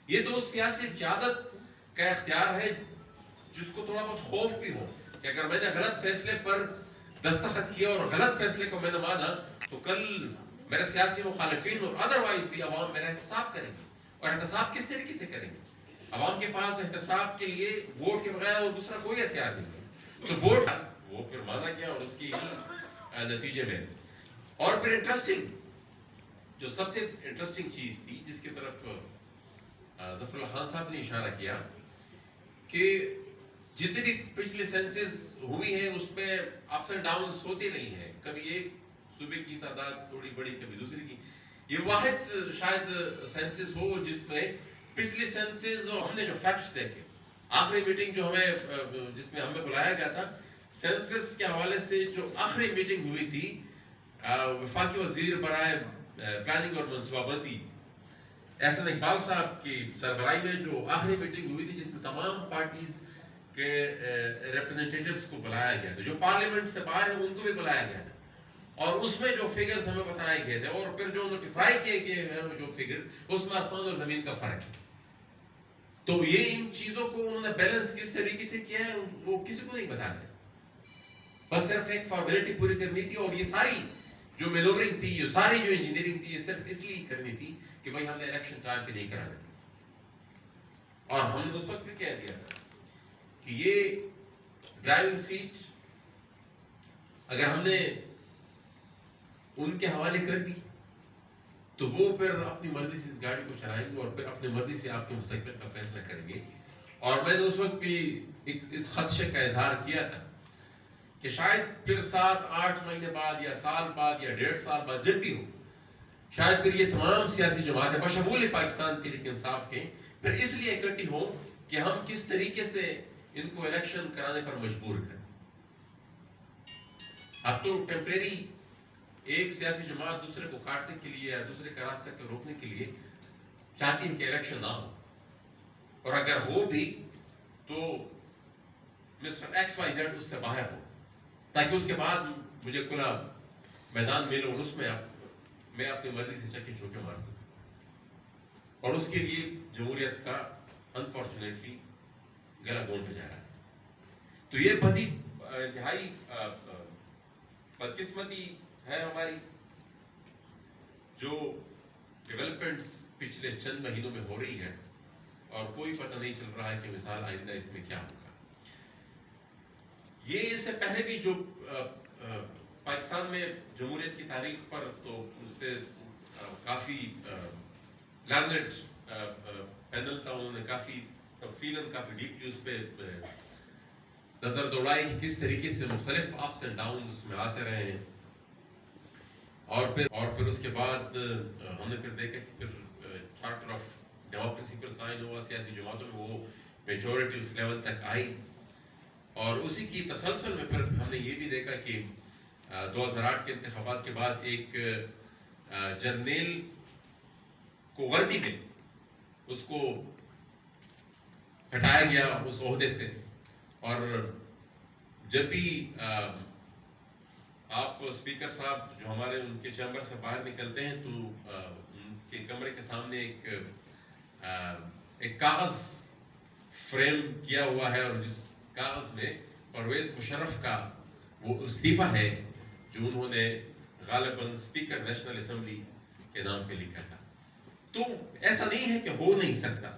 یہ تو سیاسی قیادت کا اختیار ہے جس کو تھوڑا بہت خوف بھی ہو کہ اگر میں نے غلط فیصلے پر دستخط کیا اور غلط فیصلے کو میں نے مانا تو کل میرے سیاسی مخالفین اور ادروائز بھی عوام میرا احتساب کریں گے. اور احتساب کس طریقے سے کریں گے؟ عوام کے پاس احتساب کے لیے ووٹ کے بغیر اور دوسرا کوئی ہتھیار نہیں ہے. تو ووٹ وہ پھر مانا گیا اور اس کی نتیجے میں. اور پھر انٹرسٹنگ جو سب سے انٹرسٹنگ چیز تھی جس کی طرف ظفر اللہ خان صاحب نے اشارہ کیا کہ جتنی پچھلی سینسز ہوئی ہیں اس میں اپس اینڈ ڈاؤنز ہوتے نہیں ہیں. کبھی ایک صوبے کی تعداد تھوڑی بڑی کبھی دوسری کی. یہ واحد شاید سینسز ہو جس میں پچھلی سینسز ہم نے جو فیکٹس دیکھے آخری میٹنگ جو ہمیں جس میں ہمیں بلایا گیا تھا سینسس کے حوالے سے جو آخری میٹنگ ہوئی تھی وفاقی وزیر برائے پلاننگ اور منصوبہ بندی احسن اقبال صاحب کی سربراہی میں جو آخری میٹنگ ہوئی تھی جس میں تمام پارٹیز کے ریپرزنٹیٹیوز کو بلایا گیا تھا جو پارلیمنٹ سے باہر ہیں ان کو بھی بلایا گیا تھا. اور اس میں جو فگرز ہمیں بتائے گئے تھے اور پھر جو نوٹیفائی کیے گئے ہیں جو فگر اس میں آسمان اور زمین کا فرق ہے. تو یہ ان چیزوں کو انہوں نے بیلنس کس طریقے سے کیا ہے وہ کسی کو نہیں بتاتے. بس صرف ایک فارمیلٹی پوری کرنی تھی اور یہ ساری جو مینورنگ تھی یہ ساری جو انجینئرنگ تھی یہ صرف اس لیے کرنی تھی کہ بھائی ہم نے الیکشن ٹائم پہ نہیں کرانا. اور ہم نے اس وقت بھی کہہ دیا تھا کہ یہ ڈرائیونگ سیٹ اگر ہم نے ان کے حوالے کر دی تو وہ پھر اپنی مرضی سے اس گاڑی کو چلائیں گے اور پھر اپنی مرضی سے آپ کے مستقبل کا فیصلہ کریں گے. اور میں نے اس وقت بھی اس خدشے کا اظہار کیا تھا کہ شاید پھر 7-8 مہینے بعد یا سال بعد یا 1.5 سال بعد جب بھی ہو شاید پھر یہ تمام سیاسی جماعتیں بشمول پاکستان تحریک انصاف کے پھر اس لیے اکٹھی ہو کہ ہم کس طریقے سے ان کو الیکشن کرانے پر مجبور کریں. اب تو ٹیمپریری ایک سیاسی جماعت دوسرے کو کاٹنے کے لیے یا دوسرے کا راستہ کو روکنے کے لیے چاہتی ہے کہ الیکشن نہ ہو اور اگر ہو بھی تو مسٹر ایکس وائی زیڈ اس سے باہر ہو تاکہ اس کے بعد مجھے کھلا میدان ملے اور اس میں میں اپنی مرضی سے چکے چوکے مار سکوں. اور اس کے لیے جمہوریت کا انفارچونیٹلی گلا گھونٹا جا رہا ہے. تو یہ بڑی انتہائی بدقسمتی ہے ہماری جو ڈیولپمنٹس پچھلے چند مہینوں میں ہو رہی ہے اور کوئی پتہ نہیں چل رہا ہے کہ مثال آئندہ اس میں کیا ہوگا. یہ اس سے پہلے بھی جو پاکستان میں جمہوریت کی تاریخ پر تو اس سے کافی لرنڈ پینل تھا انہوں نے کافی تفصیلاً کافی ڈیپلی اس پہ نظر دوڑائی کس طریقے سے مختلف اپس اینڈ ڈاؤنز اس میں آتے رہے ہیں. اور پھر اس کے بعد ہم نے پھر دیکھا کہ پھر چارٹر آف ڈیموکریسی پر سائن ہوا سیاسی جماعتوں میں وہ میجورٹی اس لیول تک آئی اور اسی کی تسلسل میں پھر ہم نے یہ بھی دیکھا کہ 2008 کے انتخابات کے بعد ایک جرنیل کو وردی میں اس کو ہٹایا گیا اس عہدے سے. اور جب بھی آپ اسپیکر صاحب جو ہمارے ان کے چیمبر سے باہر نکلتے ہیں تو ان کے کمرے کے سامنے ایک کاغذ فریم کیا ہوا ہے اور جس کاغذ میں پرویز مشرف کا وہ استعفیٰ ہے جو انہوں نے غالباً اسپیکر نیشنل اسمبلی کے نام پہ لکھا تھا. تو ایسا نہیں ہے کہ ہو نہیں سکتا.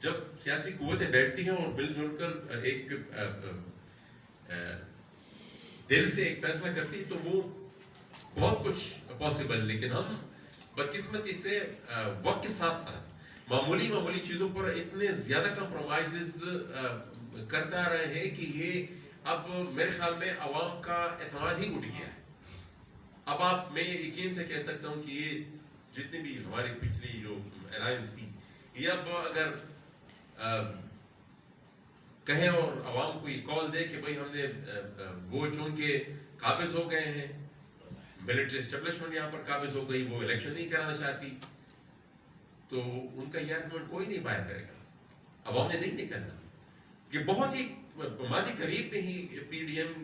جب سیاسی قوتیں بیٹھتی ہیں اور مل جل کر ایک دل سے ایک فیصلہ کرتی تو وہ بہت کچھ پاسبل. لیکن ہم بدقسمتی سے وقت کے ساتھ ساتھ معمولی چیزوں پر اتنے زیادہ کمپرومائزز کرتا رہے ہیں کہ یہ اب میرے خیال میں عوام کا اعتماد ہی اٹھ گیا ہے. اب میں یقین سے کہہ سکتا ہوں کہ یہ جتنی بھی ہماری پچھلی جو الائنس تھی یہ اب اگر کہیں اور عوام کو یہ کال دے کہ بھائی ہم نے وہ چونکہ قابض ہو گئے ہیں ملٹری اسٹیبلشمنٹ یہاں پر قابض ہو گئی وہ الیکشن نہیں کرانا چاہتی تو ان کا یہ آرگومنٹ کوئی نہیں باہر کرے گا. عوام نے نہیں کرنا کہ بہت ہی ماضی قریب میں ہی پی ڈی ایم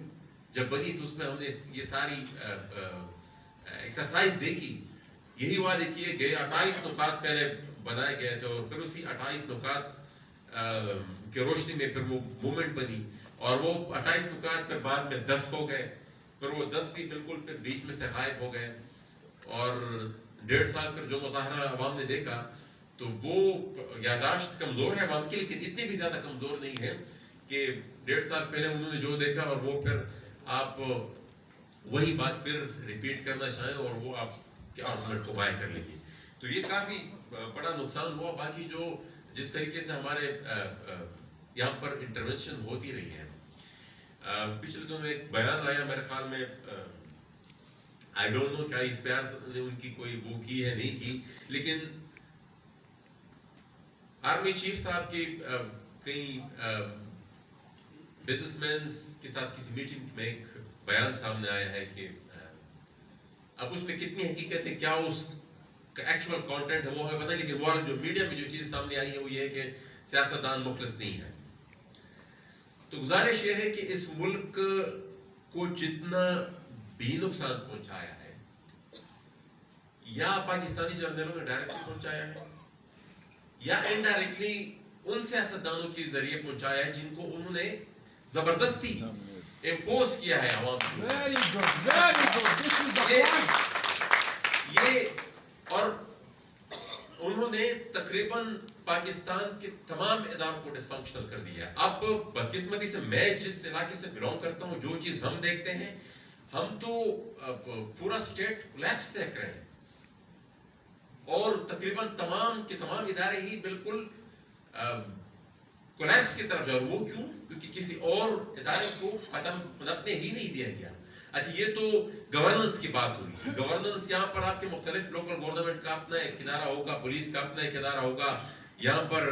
جب بنی تو اس میں ہم نے یہ ساری ایکسرسائز دیکھی. یہی وعدے کیے گئے 28 نکات پہلے بنائے گئے تھے اور پھر اسی 28 نکات کی روشنی میں پھر وہ موومنٹ بنی اور وہ 28 نکات پھر بعد میں 10 ہو گئے, پھر وہ 10 بھی بالکل پھر بیچ میں سے غائب ہو گئے اور 1.5 سال پھر جو مظاہرہ عوام نے دیکھا تو وہ یاداشت کمزور ہے عوام کی, لیکن اتنی بھی زیادہ کمزور نہیں ہے کہ 1.5 سال پہلے انہوں نے جو دیکھا اور وہ پھر آپ وہی بات پھر ریپیٹ کرنا چاہیں اور وہ آپ کے آرگومنٹ کو بائے کر لیں گے. تو یہ کافی بڑا نقصان ہوا. باقی جو جس طریقے سے ہمارے یہاں پر انٹرونشن ہوتی رہی ہے, پچھلے دنوں ایک بیان آیا میرے خیال میں, آئی ڈونٹ نو کیا اس بیان نے ان کی کوئی وہ کی ہے نہیں کی, لیکن آرمی چیف صاحب کی کئی بزنس مینز کے ساتھ کسی میٹنگ میں ایک بیان سامنے آیا ہے کہ اب اس میں کتنی حقیقت ہے, کیا اس کا ایکچوئل کانٹینٹ ہے وہ ہمیں پتہ ہے, لیکن وہ جو میڈیا میں جو چیز سامنے آئی ہے وہ یہ ہے کہ سیاستدان مخلص نہیں ہے. تو گزارش یہ ہے کہ اس ملک کو جتنا بھی نقصان پہنچایا ہے یا پاکستانی جرنیلوں نے ڈائریکٹلی پہنچایا ہے یا انڈائریکٹلی ان سیاستدانوں کے ذریعے پہنچایا ہے جن کو انہوں نے زبردستی امپوز کیا ہے عوام کو, یہ اور انہوں نے تقریباً پاکستان کے تمام اداروں کو ڈسفنکشنل کر دیا. اب بدقسمتی سے میں جس علاقے سے بلونگ کرتا ہوں, جو چیز ہم دیکھتے ہیں, ہم تو پورا اسٹیٹ کولیپس دیکھ رہے ہیں اور تقریباً تمام کے تمام ادارے ہی بالکل کولیپس کی طرف جا رہے. وہ کیوں؟ کیونکہ کسی اور ادارے کو ختم پنپنے ہی نہیں دیا گیا. اچھا, یہ تو گورننس کی بات ہوئی. گورننس یہاں پر آپ کے مختلف لوکل گورنمنٹ کا اپنا ایک ادارہ ہوگا, پولیس کا اپنا ایک ادارہ ہوگا, یہاں پر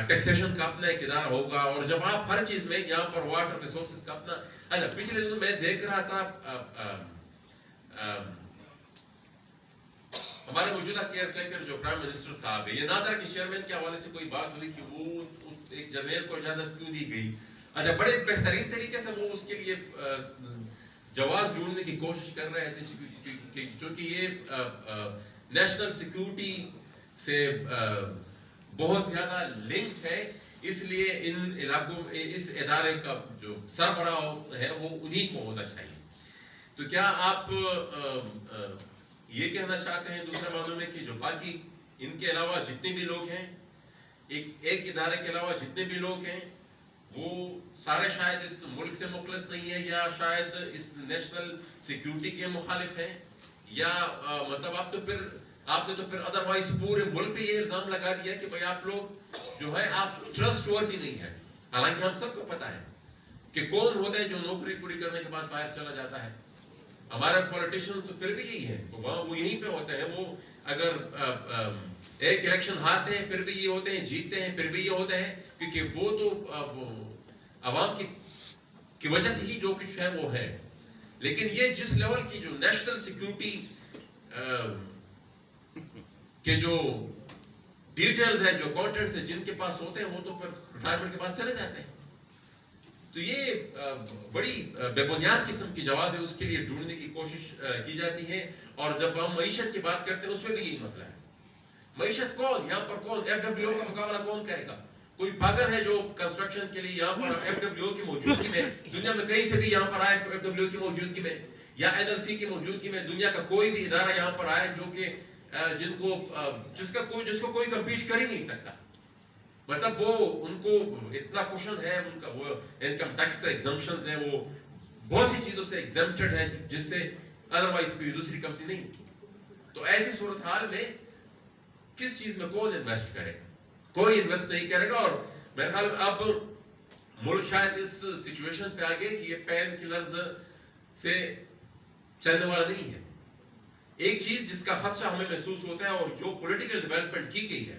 ٹیکسیشن کا اپنا ایک ادارہ ہوگا, اور جب آپ ہر چیز میں یہاں پر واٹر ریسورسز کا اپنا. اچھا, پچھلے دنوں میں دیکھ رہا تھا ہمارے موجودہ کیئر ٹیکر جو پرائم منسٹر صاحب ہے, یہ نادر کے چیئرمین کے حوالے سے کوئی بات ہوئی کہ وہ ایک جرنیل کو اجازت کیوں دی گئی. اچھا, بڑے بہترین طریقے سے وہ اس کے لیے جواز ڈھونڈنے کی کوشش کر رہے تھے چونکہ یہ نیشنل سیکیورٹی سے بہت زیادہ لنکڈ ہے, اس لیے ان علاقوں میں اس ادارے کا جو سربراہ ہے وہ انہی کو ہونا چاہیے. تو کیا آپ یہ کہنا چاہتے ہیں دوسرے معنوں میں کہ جو باقی ان کے علاوہ جتنے بھی لوگ ہیں, ایک ادارے کے علاوہ جتنے بھی لوگ ہیں, وہ سارے شاید اس ملک سے مخلص نہیں ہے, یا شاید اس نیشنل سیکیورٹی کے مخالف ہیں, یا مطلب آپ نے تو پھر ادروائز پورے ملک پہ یہ الزام لگا دیا کہ بھائی آپ لوگ جو ہے آپ ٹرسٹ ورتھی نہیں ہے. حالانکہ ہم سب کو پتا ہے کہ کون ہوتا ہے جو نوکری پوری کرنے کے بعد باہر چلا جاتا ہے. ہمارے پولیٹیشینز تو پھر بھی یہی ہیں, وہ یہیں پہ ہوتے ہیں. وہ اگر ایک الیکشن ہارتے ہیں پھر بھی یہ ہوتے ہیں, جیتتے ہیں پھر بھی یہ ہوتے ہیں, کیونکہ وہ تو عوام کی وجہ سے ہی جو کچھ ہے وہ ہے. لیکن یہ جس لیول کی جو نیشنل سیکیورٹی کے جو ڈیٹیلز ہیں, جو کانٹینٹس ہیں جن کے پاس ہوتے ہیں, وہ تو پھر ریٹائرمنٹ کے بعد چلے جاتے ہیں. تو یہ بڑی بے بنیاد قسم کی جواز ہے, اس کے لیے ڈھونڈنے کی کوشش کی جاتی ہے. اور جب ہم معیشت کی بات کرتے ہیں اس میں بھی یہی مسئلہ ہے. معیشت کون, یہاں پر کون ایف ڈبلیو کا مقابلہ کون کرے گا؟ کوئی پاگل ہے جو کنسٹرکشن کے لیے یہاں پر ایف ڈبلیو کی موجودگی میں, دنیا میں کہیں سے بھی یہاں پر آئے ایف ڈبلیو کی موجودگی میں یا این ایل سی کی موجودگی میں, دنیا کا کوئی بھی ادارہ یہاں پر آئے جو کہ جس کو کوئی کمپیٹ کر ہی نہیں سکتا. مطلب وہ ان کو اتنا کوشن ہے, ان کا وہ انکم ٹیکس سے ایگزمپشنز ہیں, وہ بہت سی چیزوں سے ایگزمپٹڈ ہے جس سے ادروائز کوئی دوسری کمپنی نہیں. تو ایسی صورتحال میں کس چیز میں کون انویسٹ کرے گا؟ کوئی انویسٹ نہیں کرے گا. اور میرے خیال میں اب ملک شاید اس سچویشن پہ آگے کہ یہ پین کلرز سے چلنے والا نہیں ہے. ایک چیز جس کا خدشہ ہمیں محسوس ہوتا ہے اور جو پولیٹیکل ڈیولپمنٹ کی گئی ہے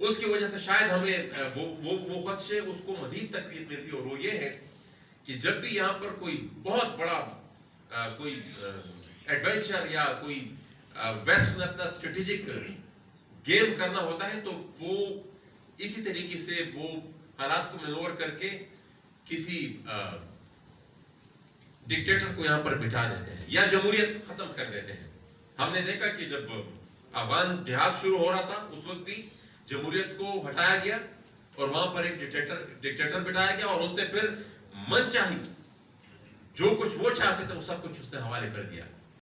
اس کی وجہ سے شاید ہمیں وہ خدشے اس کو مزید تقویت ملتی ہے, اور وہ یہ ہے کہ جب بھی یہاں پر کوئی بہت بڑا کوئی ایڈونچر یا کوئی ویسٹ اسٹریٹجک گیم کرنا ہوتا ہے تو وہ اسی طریقے سے وہ حالات کو مینور کر کے کسی ڈکٹیٹر کو یہاں پر بٹھا دیتے ہیں یا جمہوریت ختم کر دیتے ہیں. ہم نے دیکھا کہ جب افغان جہاد شروع ہو رہا تھا اس وقت بھی جمہوریت کو ہٹایا گیا اور وہاں پر ایک ڈکٹیٹر بٹھایا گیا اور اس نے پھر من چاہی جو کچھ وہ چاہتے تھے وہ سب کچھ اس نے حوالے کر دیا.